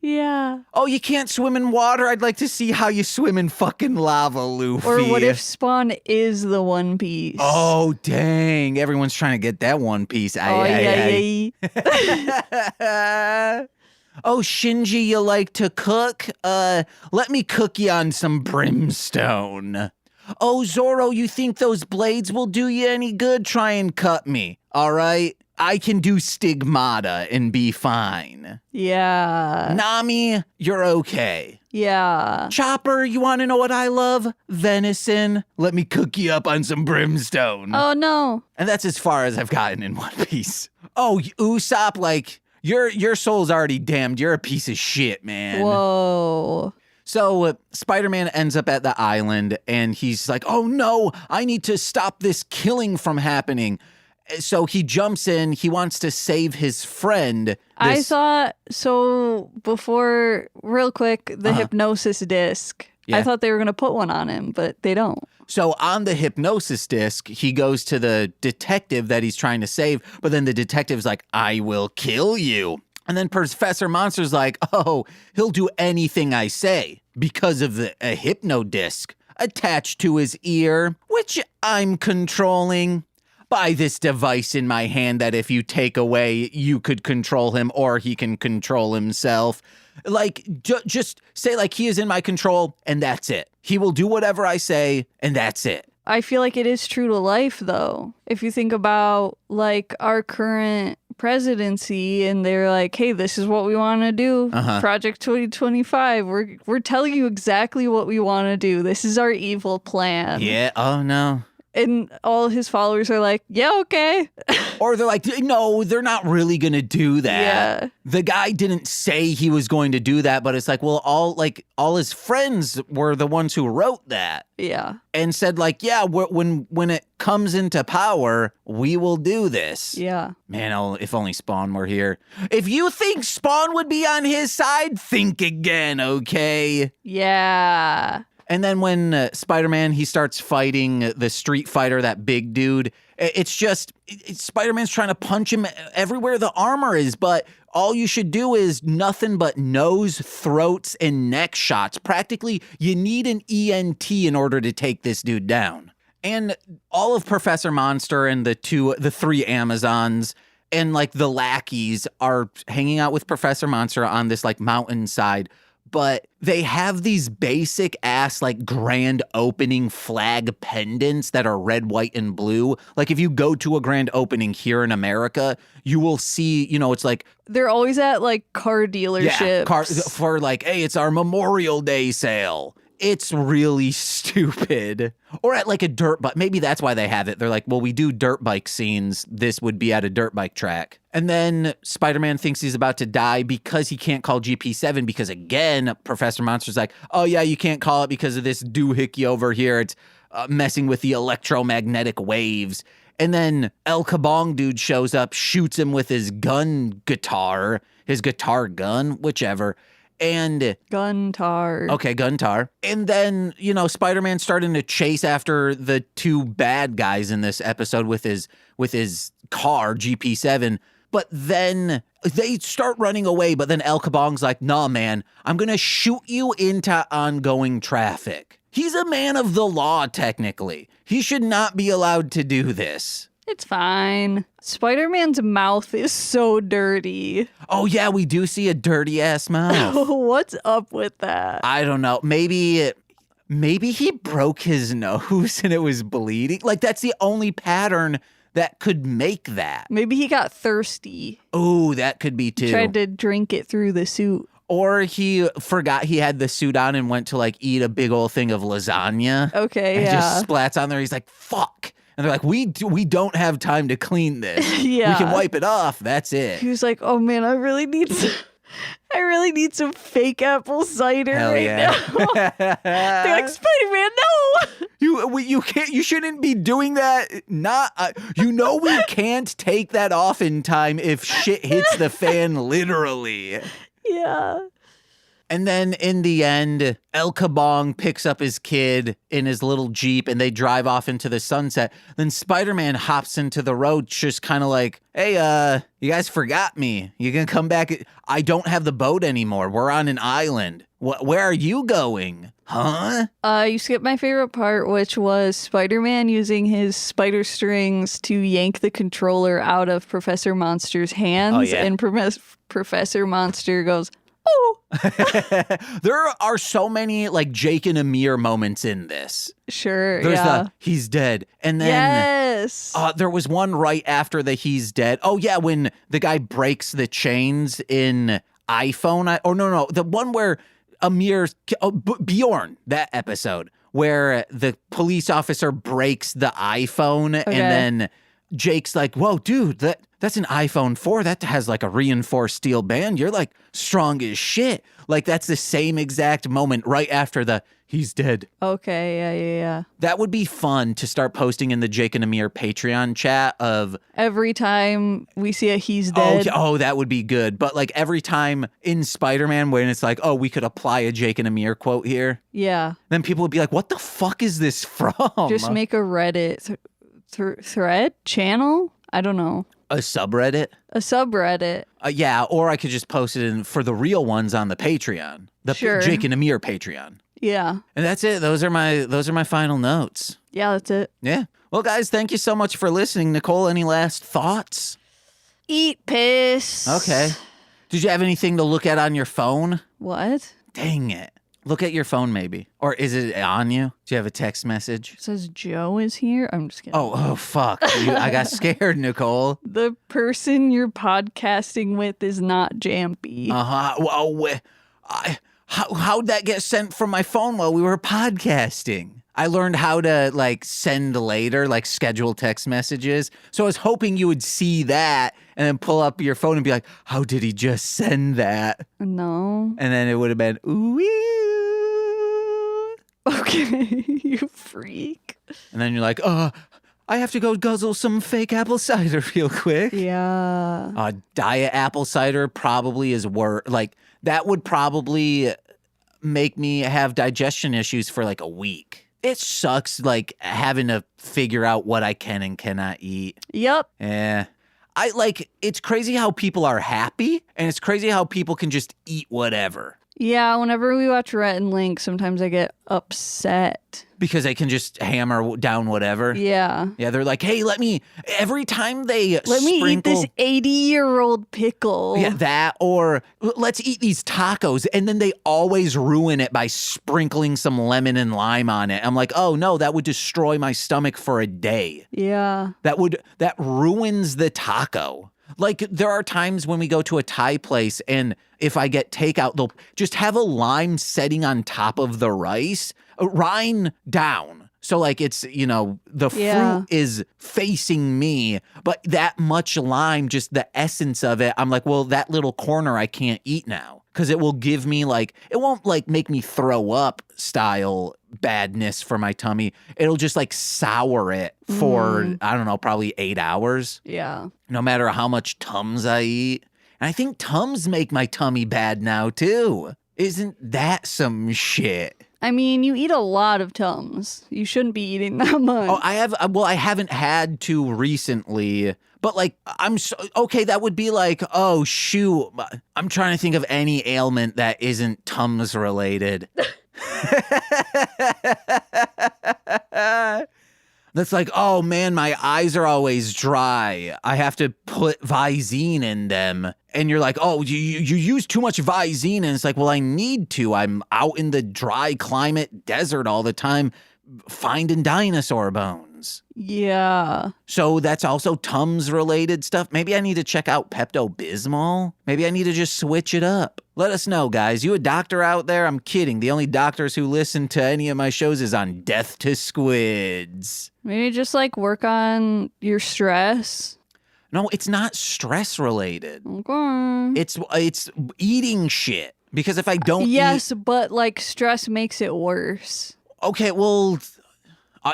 Yeah. Oh, you can't swim in water? I'd like to see how you swim in fucking lava, Luffy. Or what if Spawn is the One Piece? Oh, dang. Everyone's trying to get that One Piece. Aye. Oh, Shinji, you like to cook? Let me cook you on some brimstone. Oh, Zoro, you think those blades will do you any good? Try and cut me, all right? I can do stigmata and be fine. Yeah. Nami, you're okay. Yeah. Chopper, you want to know what I love? Venison. Let me cook you up on some brimstone. Oh, no. And that's as far as I've gotten in One Piece. Oh, Usopp, your soul's already damned. You're a piece of shit, man. Whoa. So Spider-Man ends up at the island, and he's like, oh, no, I need to stop this killing from happening. So he jumps in. He wants to save his friend. I thought, before, real quick, the hypnosis disc. Yeah. I thought they were going to put one on him, but they don't. So on the hypnosis disc, he goes to the detective that he's trying to save, but then the detective's like, I will kill you. And then Professor Monster's like, oh, he'll do anything I say because of a hypno disc attached to his ear, which I'm controlling by this device in my hand that if you take away, you could control him or he can control himself. Like, just say like he is in my control and that's it. He will do whatever I say and that's it. I feel like it is true to life, though. If you think about like our current presidency and they're like, hey, this is what we want to do. Project 2025. We're telling you exactly what we want to do. This is our evil plan. Yeah. Oh, no. And all his followers are like, yeah, okay. Or they're like, no, they're not really going to do that. Yeah. The guy didn't say he was going to do that, but it's like, well, all his friends were the ones who wrote that. Yeah. And said like, yeah, when it comes into power, we will do this. Yeah. Man, if only Spawn were here. If you think Spawn would be on his side, think again, okay? Yeah. And then when Spider-Man, he starts fighting the Street Fighter, that big dude, it's just, Spider-Man's trying to punch him everywhere the armor is, but all you should do is nothing but nose, throats, and neck shots. Practically, you need an ENT in order to take this dude down. And all of Professor Monster and the three Amazons and like the lackeys are hanging out with Professor Monster on this like mountainside. But they have these basic ass like grand opening flag pendants that are red, white, and blue. Like if you go to a grand opening here in America, you will see, it's like they're always at like car dealerships. For like, hey, it's our Memorial Day sale. It's really stupid. Or at like a dirt bike. Maybe that's why they have it. They're like, well, we do dirt bike scenes. This would be at a dirt bike track. And then Spider-Man thinks he's about to die because he can't call GP7 because, again, Professor Monster's like, oh, yeah, you can't call it because of this doohickey over here. It's messing with the electromagnetic waves. And then El Kabong dude shows up, shoots him with his guitar gun, whichever. And Guntar. Okay, Guntar. And then, Spider-Man's starting to chase after the two bad guys in this episode with his car, GP7. But then they start running away. But then El Kabong's like, nah, man, I'm going to shoot you into ongoing traffic. He's a man of the law, technically. He should not be allowed to do this. It's fine. Spider-Man's mouth is so dirty. Oh, yeah, we do see a dirty-ass mouth. What's up with that? I don't know. Maybe he broke his nose and it was bleeding. Like, that's the only pattern that could make that. Maybe he got thirsty. Oh, that could be too. Tried to drink it through the suit. Or he forgot he had the suit on and went to, like, eat a big old thing of lasagna. Okay, and yeah. just splats on there. He's like, fuck. And they're like, we don't have time to clean this. Yeah. We can wipe it off. That's it. He was like, oh, man, I really need some fake apple cider now. They're like, Spider-Man, no. You can't. You shouldn't be doing that. We can't take that off in time if shit hits the fan, literally. Yeah. And then in the end, El Kabong picks up his kid in his little Jeep and they drive off into the sunset. Then Spider-Man hops into the road just kind of like, hey, you guys forgot me. You can come back. I don't have the boat anymore. We're on an island. Where are you going? Huh? You skipped my favorite part, which was Spider-Man using his spider strings to yank the controller out of Professor Monster's hands. Oh, yeah. And Professor Monster goes, oh. There are so many like Jake and Amir moments in this. Sure, There's yeah. he's dead. And then yes. There was one right after the he's dead. Oh yeah, when the guy breaks the chains in iPhone. No, the one where Amir, Bjorn, that episode where the police officer breaks the iPhone and then Jake's like, whoa, dude, that's an iPhone 4. That has like a reinforced steel band. You're like strong as shit. Like that's the same exact moment right after the he's dead. Okay, yeah. That would be fun to start posting in the Jake and Amir Patreon chat of every time we see a he's dead. Oh, that would be good. But like every time in Spider-Man when it's like, oh, we could apply a Jake and Amir quote here. Yeah. Then people would be like, what the fuck is this from? Just make a Reddit thread channel. I don't know. A subreddit? A subreddit. Yeah, or I could just post it in for the real ones on the Patreon. The Sure. Jake and Amir Patreon. Yeah. And that's it. Those are my final notes. Yeah, that's it. Yeah. Well, guys, thank you so much for listening. Nicole, any last thoughts? Eat piss. Okay. Did you have anything to look at on your phone? What? Dang it. Look at your phone, maybe. Or is it on you? Do you have a text message? It says Joe is here. I'm just kidding. Oh, fuck. I got scared, Nicole. The person you're podcasting with is not Jampy. Uh-huh. Well, how'd that get sent from my phone while we were podcasting? I learned how to, like, send later, like, schedule text messages. So I was hoping you would see that and then pull up your phone and be like, how did he just send that? No. And then it would have been, ooh. Okay, you freak. And then you're like, I have to go guzzle some fake apple cider real quick. Yeah. Diet apple cider probably is worse. Like, that would probably make me have digestion issues for like a week. It sucks, like, having to figure out what I can and cannot eat. Yep. Yeah. It's crazy how people are happy, and it's crazy how people can just eat whatever. Yeah, whenever we watch Rhett and Link, sometimes I get upset. Because they can just hammer down whatever. Yeah. Yeah, they're like, hey, every time they Let me eat this 80-year-old pickle. Yeah, that, or let's eat these tacos, and then they always ruin it by sprinkling some lemon and lime on it. I'm like, oh no, that would destroy my stomach for a day. Yeah. That ruins the taco. Like, there are times when we go to a Thai place, and if I get takeout, they'll just have a lime setting on top of the rice, rind down. So, like, it's, the fruit is facing me, but that much lime, just the essence of it, I'm like, well, that little corner I can't eat now. Because it will give me, like, it won't, like, make me throw up style badness for my tummy. It'll just, like, sour it for, I don't know, probably 8 hours. Yeah. No matter how much Tums I eat. And I think Tums make my tummy bad now, too. Isn't that some shit? I mean, you eat a lot of Tums. You shouldn't be eating that much. Oh, I haven't had to recently, but like, okay, that would be like, oh, shoot. I'm trying to think of any ailment that isn't Tums related. That's like, oh man, my eyes are always dry. I have to put Visine in them. And you're like, oh, you use too much Visine. And it's like, well, I need to. I'm out in the dry climate desert all the time finding dinosaur bones. Yeah. So that's also Tums related stuff. Maybe I need to check out Pepto-Bismol. Maybe I need to just switch it up. Let us know, guys. You a doctor out there? I'm kidding. The only doctors who listen to any of my shows is on Death to Squids. Maybe just like work on your stress. No, it's not stress related. Okay. It's eating shit. Because if I don't Yes, but like stress makes it worse. Okay, well,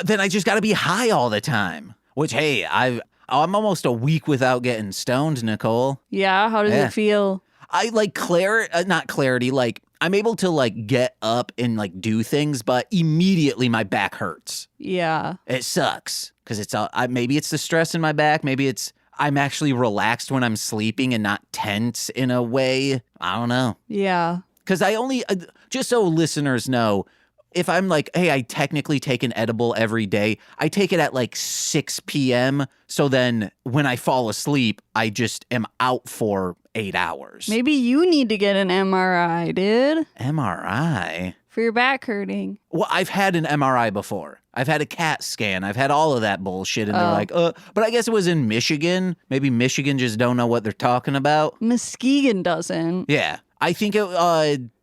then I just got to be high all the time. Which, hey, I'm almost a week without getting stoned, Nicole. Yeah, how does it feel? I like not clarity, like I'm able to like get up and like do things, but immediately my back hurts. Yeah. It sucks because maybe it's the stress in my back. Maybe I'm actually relaxed when I'm sleeping and not tense in a way. I don't know. Yeah. Because just so listeners know, if I'm like, hey, I technically take an edible every day, I take it at like 6 p.m. So then when I fall asleep, I just am out for 8 hours. Maybe you need to get an MRI, dude. MRI? For your back hurting. Well, I've had an MRI before. I've had a CAT scan. I've had all of that bullshit. And they're like, but I guess it was in Michigan. Maybe Michigan just don't know what they're talking about. Muskegon doesn't. Yeah. I think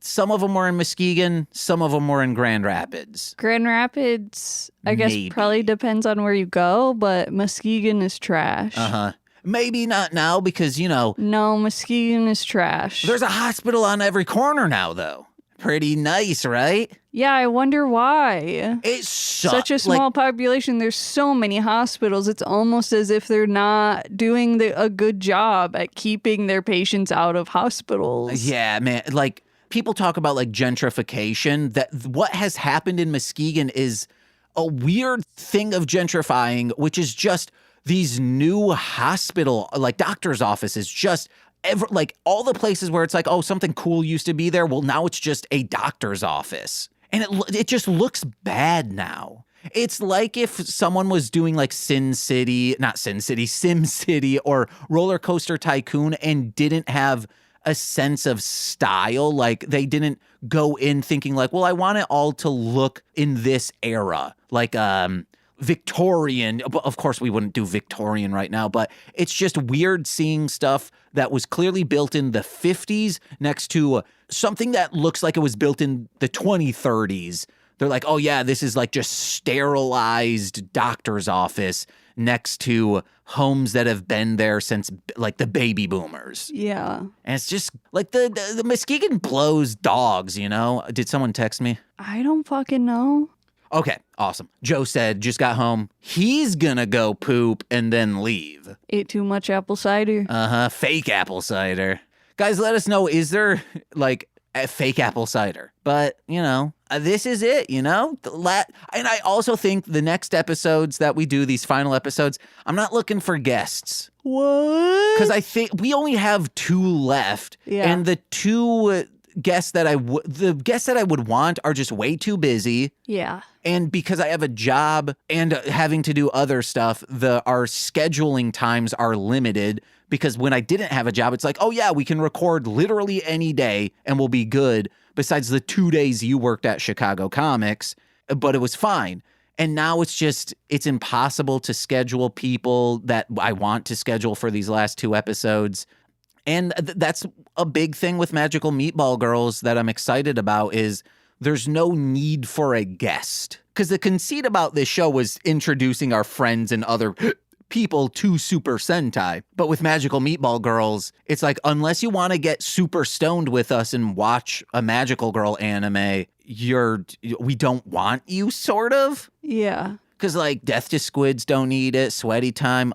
some of them were in Muskegon, some of them were in Grand Rapids. Grand Rapids, I guess, probably depends on where you go, but Muskegon is trash. Uh-huh. Maybe not now because, No, Muskegon is trash. There's a hospital on every corner now, though. Pretty nice, right? Yeah, I wonder why. It's such a small population. There's so many hospitals. It's almost as if they're not doing a good job at keeping their patients out of hospitals. Yeah, man. Like, people talk about like gentrification. That what has happened in Muskegon is a weird thing of gentrifying, which is just these new hospital, like doctor's offices, just like all the places where it's like, oh, something cool used to be there. Well, now it's just a doctor's office. And it just looks bad now. It's like if someone was doing like Sim City or Roller Coaster Tycoon and didn't have a sense of style. Like they didn't go in thinking like, well, I want it all to look in this era. Like Victorian. Of course, we wouldn't do Victorian right now, but it's just weird seeing stuff that was clearly built in the 50s next to something that looks like it was built in the 2030s. They're like, oh yeah, this is like just sterilized doctor's office next to homes that have been there since like the baby boomers. Yeah. And it's just like the Muskegon blows dogs, you know? Did someone text me? I don't fucking know. Okay, awesome. Joe said, just got home. He's gonna go poop and then leave. Ate too much apple cider. Fake apple cider. Guys, let us know, is there like a fake apple cider? But, you know, this is it, you know? And I also think the next episodes that we do, these final episodes, I'm not looking for guests. What? Because I think we only have 2 left. Yeah. And the 2 guests that I would want are just way too busy. Yeah. And because I have a job and having to do other stuff, our scheduling times are limited. Because when I didn't have a job, it's like, oh yeah, we can record literally any day and we'll be good. Besides the 2 days you worked at Chicago Comics, but it was fine. And now it's impossible to schedule people that I want to schedule for these last 2 episodes. And that's a big thing with Magical Meatball Girls that I'm excited about is there's no need for a guest. Because the conceit about this show was introducing our friends and other people to Super Sentai. But with Magical Meatball Girls, it's like, unless you want to get super stoned with us and watch a Magical Girl anime, we don't want you, sort of. Yeah. Because, like, Death to Squids don't need it. Sweaty Time,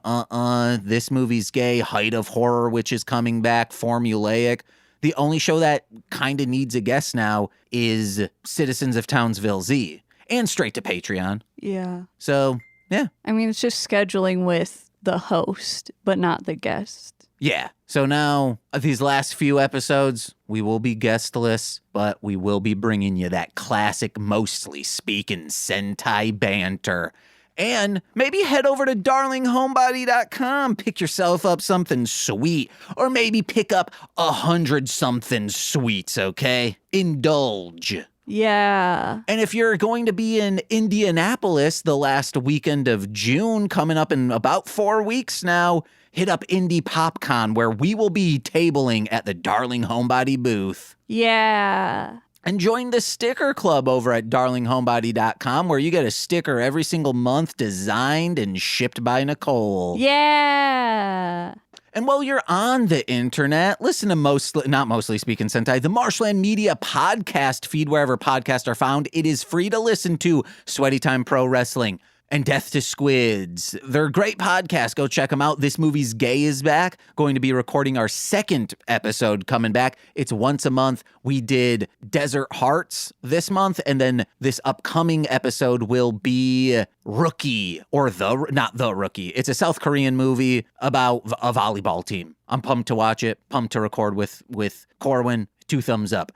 this movie's gay. Height of Horror, which is coming back. Formulaic. The only show that kind of needs a guest now is Citizens of Townsville Z. And straight to Patreon. Yeah. So, yeah. I mean, it's just scheduling with the host, but not the guest. Yeah. So now, these last few episodes, we will be guestless, but we will be bringing you that classic, mostly speaking Sentai banter. And maybe head over to darlinghomebody.com, pick yourself up something sweet, or maybe pick up 100-something sweets, okay? Indulge. Yeah. And if you're going to be in Indianapolis the last weekend of June, coming up in about 4 weeks now, hit up Indie PopCon, where we will be tabling at the Darling Homebody booth. Yeah. And join the sticker club over at darlinghomebody.com, where you get a sticker every single month designed and shipped by Nicole. Yeah. And while you're on the internet, listen to not Mostly Speaking Sentai, the Marshland Media podcast feed wherever podcasts are found. It is free to listen to Sweaty Time Pro Wrestling and Death to Squids. They're great podcasts. Go check them out. This Movie's Gay is back. Going to be recording our 2nd episode coming back. It's once a month. We did Desert Hearts this month, and then this upcoming episode will be Rookie, or not The Rookie. It's a South Korean movie about a volleyball team. I'm pumped to watch it. Pumped to record with Corwin. 2 thumbs up.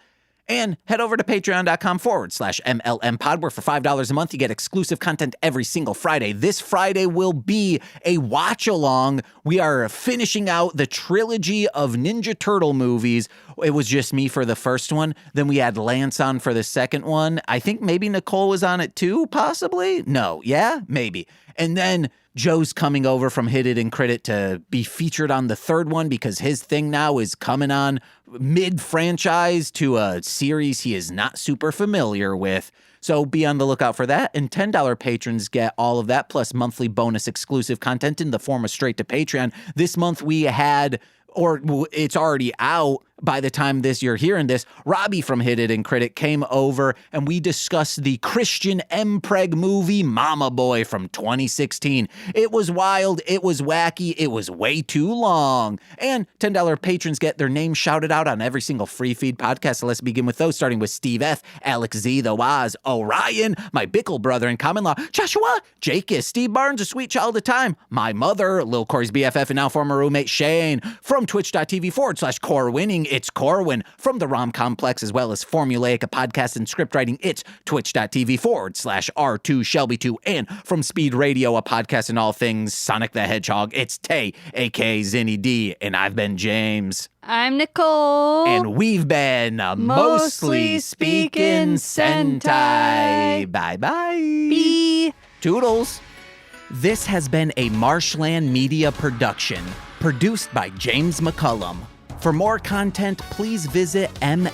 And head over to patreon.com/MLMpod, where for $5 a month, you get exclusive content every single Friday. This Friday will be a watch-along. We are finishing out the trilogy of Ninja Turtle movies. It was just me for the first one. Then we had Lance on for the second one. I think maybe Nicole was on it too, possibly? No. Yeah? Maybe. And then Joe's coming over from Hit It and Crit It to be featured on the 3rd one, because his thing now is coming on mid-franchise to a series he is not super familiar with. So be on the lookout for that. And $10 patrons get all of that, plus monthly bonus exclusive content in the form of straight to Patreon. This month we had, or it's already out, by the time you're hearing this, Robbie from Hit It and Critic came over and we discussed the Christian Mpreg movie Mama Boy from 2016. It was wild, it was wacky, it was way too long. And $10 patrons get their names shouted out on every single free feed podcast. So let's begin with those, starting with Steve F., Alex Z, The Waz, Orion, my Bickle brother in common law, Joshua, Jakis, Steve Barnes, a sweet child of time, my mother, Lil Corey's BFF and now former roommate Shane, from twitch.tv/core-winning, it's Corwin, from the Rom Complex as well as Formulaic, a podcast and script writing, it's twitch.tv/R2Shelby2, and from Speed Radio, a podcast and all things Sonic the Hedgehog, it's Tay, aka Zinny D, and I've been James. I'm Nicole. And we've been Mostly Speaking Sentai. Bye-bye. Bye. Toodles. This has been a Marshland Media production, produced by James McCollum. For more content, please visit mlmpod.com.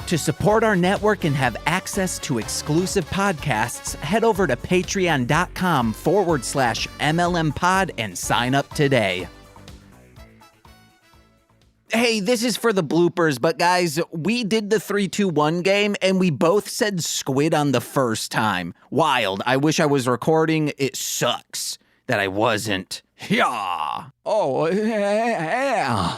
To support our network and have access to exclusive podcasts, head over to patreon.com/MLMpod and sign up today. Hey, this is for the bloopers, but guys, we did the 3-2-1 game and we both said squid on the first time. Wild. I wish I was recording. It sucks that I wasn't. Yeah. Oh, yeah.